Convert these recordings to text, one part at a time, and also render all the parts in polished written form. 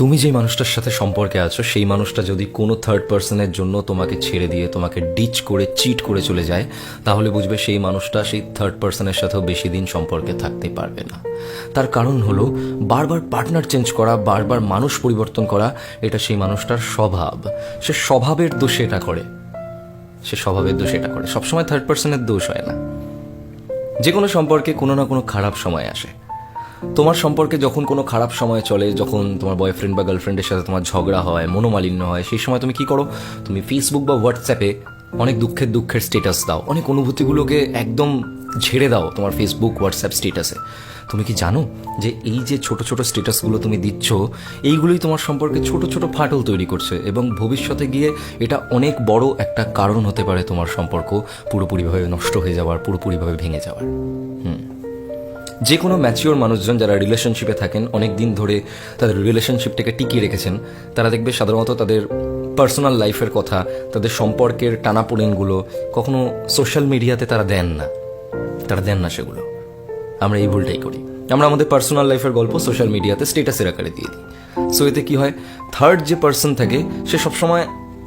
তুমি যে মানুষটার সাথে সম্পর্কে আছো সেই মানুষটা যদি কোনো থার্ড পার্সনের জন্য তোমাকে ছেড়ে দিয়ে তোমাকে ডিচ করে চিট করে চলে যায়, তাহলে বুঝবে সেই মানুষটা সেই থার্ড পার্সনের সাথেও বেশি দিন সম্পর্কে থাকতে পারবে না। তার কারণ হলো বারবার পার্টনার চেঞ্জ করা, বারবার মানুষ পরিবর্তন করা, এটা সেই মানুষটার স্বভাব। সে স্বভাবের দোষে এটা করে, সবসময় থার্ড পার্সনের দোষ হয় না। যে কোনো সম্পর্কে কোনো না কোনো খারাপ সময় আসে। তোমার সম্পর্কে যখন কোনো খারাপ সময় চলে, যখন তোমার বয়ফ্রেন্ড বা গার্লফ্রেন্ডের সাথে তোমার ঝগড়া হয়, মনোমালিন্য হয়, সেই সময় তুমি কি করো? তুমি ফেসবুক বা হোয়াটসঅ্যাপে অনেক দুঃখের স্টেটাস দাও, অনেক অনুভূতিগুলোকে একদম ঝেড়ে দাও তোমার ফেসবুক হোয়াটসঅ্যাপ স্টেটাসে। তুমি কি জানো যে এই যে ছোট ছোট স্টেটাসগুলো তুমি দিচ্ছ, এইগুলোই তোমার সম্পর্কে ছোট ছোট ফাটল তৈরি করছে, এবং ভবিষ্যতে গিয়ে এটা অনেক বড় একটা কারণ হতে পারে তোমার সম্পর্ক পুরোপুরিভাবে নষ্ট হয়ে যাওয়ার, পুরোপুরিভাবে ভেঙে যাওয়ার। যে কোনো ম্যাচিওর মানুষজন যারা রিলেশনশিপে থাকেন, অনেক দিন ধরে তাদের রিলেশনশিপটাকে টিকিয়ে রেখেছেন, তারা দেখবে সাধারণত তাদের পার্সোনাল লাইফের কথা, তাদের সম্পর্কের টানাপোড়েনগুলো কখনো সোশ্যাল মিডিয়াতে তারা দেন না সেগুলো। আমরা এই ভুলটাই করি, আমরা আমাদের পার্সোনাল লাইফের গল্প সোশ্যাল মিডিয়াতে স্টেটাসের আকারে দিয়ে দিই। সো এতে কি হয়, থার্ড যে পার্সন থাকে সে সবসময়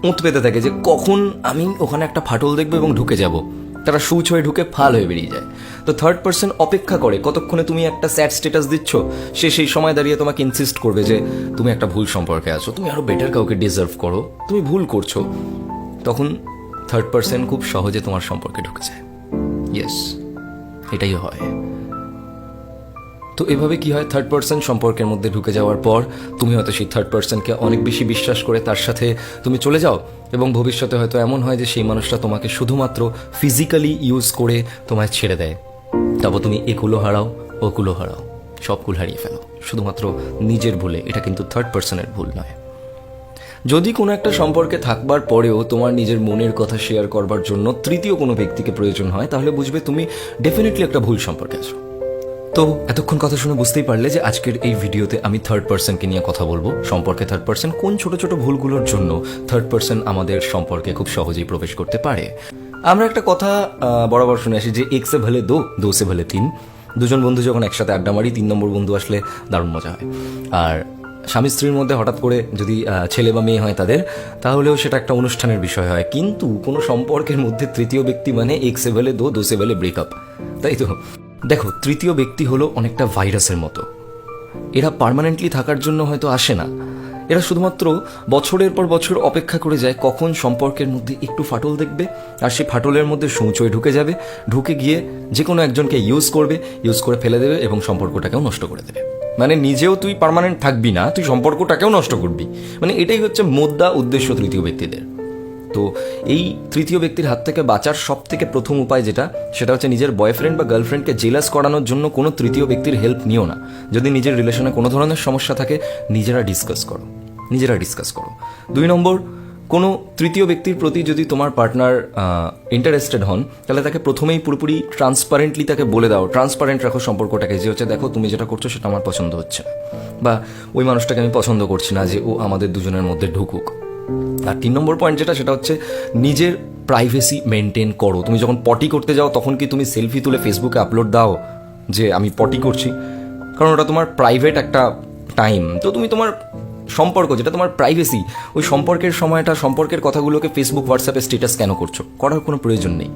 উঁত পেতে থাকে যে কখন আমি ওখানে একটা ফাটল দেখবো এবং ঢুকে যাব। তারা সুচ হয়ে ঢুকে ফাল হয়ে বেরিয়ে যায়। তো থার্ড পার্সন অপেক্ষা করে কতক্ষণে তুমি একটা স্যাড স্ট্যাটাস দিচ্ছ, সে সেই সময় দাঁড়িয়ে তোমাকে ইনসিস্ট করবে যে তুমি একটা ভুল সম্পর্কে আছো, তুমি আরো বেটার কাউকে ডিজার্ভ করো, তুমি ভুল করছো। তখন থার্ড পার্সন খুব সহজে তোমার সম্পর্কে ঢুকে যায়। ইয়েস, এটাই হয়। তো এভাবে কি হয়, থার্ড পার্সন সম্পর্কের মধ্যে ঢুকে যাওয়ার পর তুমি হয়তো সেই থার্ড পার্সনকে অনেক বেশি বিশ্বাস করে তার সাথে তুমি চলে যাও, এবং ভবিষ্যতে হয়তো এমন হয় যে সেই মানুষটা তোমাকে শুধুমাত্র ফিজিক্যালি ইউজ করে তোমায় ছেড়ে দেয়। তারপর তুমি একুলো হারাও, ওকুলো হারাও, সব কুল হারিয়ে ফেলো শুধুমাত্র নিজের ভুলে। এটা কিন্তু থার্ড পার্সনের ভুল নয়। যদি কোনো একটা সম্পর্কে থাকবার পরেও তোমার নিজের মনের কথা শেয়ার করবার জন্য তৃতীয় কোনো ব্যক্তিকে প্রয়োজন হয়, তাহলে বুঝবে তুমি ডেফিনেটলি একটা ভুল সম্পর্কে আছো। তো এতক্ষণ কথা শুনে বুঝতেই পারলে যে আজকের এই ভিডিওতে আমি থার্ড পার্সনকে নিয়ে কথা বলবো। সম্পর্কে থার্ড পার্সন কোন ছোট ছোট ভুলগুলোর জন্য থার্ড পার্সন আমাদের সম্পর্কে খুব সহজেই প্রবেশ করতে পারে। আমরা একটা কথা বরাবর শুনে আসি যে এক সে ভালে দো সে ভালে তিন। দুজন বন্ধু যখন একসাথে আড্ডা মারি, 3 নম্বর বন্ধু আসলে দারুণ মজা হয়। আর স্বামী স্ত্রীর মধ্যে হঠাৎ করে যদি ছেলে বা মেয়ে হয় তাদের, তাহলেও সেটা একটা অনুষ্ঠানের বিষয় হয়। কিন্তু কোনো সম্পর্কের মধ্যে তৃতীয় ব্যক্তি মানে এক সে ভালে দো সে ভালে ব্রেকআপ, তাই তো? দেখো, তৃতীয় ব্যক্তি হলো অনেকটা ভাইরাসের মতো। এরা পার্মানেন্টলি থাকার জন্য হয়তো আসে না, এরা শুধুমাত্র বছরের পর বছর অপেক্ষা করে যায় কখন সম্পর্কের মধ্যে একটু ফাটল দেখবে, আর সেই ফাটলের মধ্যে সূচ হয়ে ঢুকে যাবে, ঢুকে গিয়ে যে কোনো একজনকে ইউজ করে ফেলে দেবে এবং সম্পর্কটাকেও নষ্ট করে দেবে। মানে নিজেও তুই পার্মানেন্ট থাকবি না, তুই সম্পর্কটাকেও নষ্ট করবি। মানে এটাই হচ্ছে মোদ্দা উদ্দেশ্য তৃতীয় ব্যক্তিদের। তো এই তৃতীয় ব্যক্তির হাত থেকে বাঁচার সব থেকে প্রথম উপায় সেটা হচ্ছে নিজের বয়ফ্রেন্ড বা গার্লফ্রেন্ডকে জেলাস করানোর জন্য কোনো তৃতীয় ব্যক্তির হেল্প নিও না। যদি নিজের রিলেশনে কোনো ধরনের সমস্যা থাকে, নিজেরা ডিসকাস করো। 2 নম্বর, কোনো তৃতীয় ব্যক্তির প্রতি যদি তোমার পার্টনার ইন্টারেস্টেড হন, তাহলে তাকে প্রথমেই পুরোপুরি ট্রান্সপারেন্টলি তাকে বলে দাও, ট্রান্সপারেন্ট রাখো সম্পর্কটাকে, যে হচ্ছে দেখো তুমি যেটা করছো সেটা আমার পছন্দ হচ্ছে না, বা ওই মানুষটাকে আমি পছন্দ করছি না যে ও আমাদের দুজনের মধ্যে ঢুকুক। আর 3 নম্বর পয়েন্ট সেটা হচ্ছে নিজের প্রাইভেসি মেনটেন করো। তুমি যখন পটি করতে যাও, তখন কি তুমি সেলফি তুলে ফেসবুকে আপলোড দাও যে আমি পটি করছি? কারণ ওটা তোমার প্রাইভেট একটা টাইম। তো তুমি তোমার সম্পর্ক, যেটা তোমার প্রাইভেসি, ওই সম্পর্কের সময়টা, সম্পর্কের কথাগুলোকে ফেসবুক হোয়াটসঅ্যাপে স্ট্যাটাস কেন করছো? করার কোনো প্রয়োজন নেই।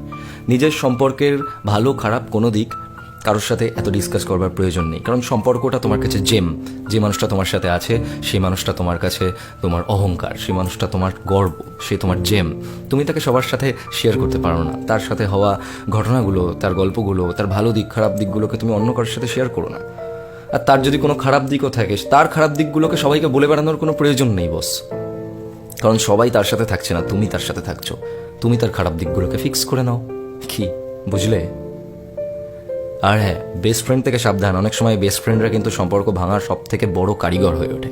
নিজের সম্পর্কের ভালো খারাপ কোনো দিক কারোর সাথে এত ডিসকাস করবার প্রয়োজন নেই, কারণ সম্পর্কটা তোমার কাছে জেম। যে মানুষটা তোমার সাথে আছে সেই মানুষটা তোমার কাছে তোমার অহংকার, সেই মানুষটা তোমার গর্ব, সে তোমার জেম। তুমি তাকে সবার সাথে শেয়ার করতে পারো না। তার সাথে হওয়া ঘটনাগুলো, তার গল্পগুলো, তার ভালো দিক খারাপ দিকগুলোকে তুমি অন্য কারোর সাথে শেয়ার করো না। আর তার যদি কোনো খারাপ দিকও থাকে, তার খারাপ দিকগুলোকে সবাইকে বলে বেড়ানোর কোনো প্রয়োজন নেই বস। কারণ সবাই তার সাথে থাকছে না, তুমি তার সাথে থাকছো। তুমি তার খারাপ দিকগুলোকে ফিক্স করে নাও। কি বুঝলে? আর হ্যাঁ, বেস্ট ফ্রেন্ড থেকে সাবধান। অনেক সময় বেস্ট ফ্রেন্ডরা কিন্তু সম্পর্ক ভাঙার সব থেকে বড় কারিগর হয়ে ওঠে।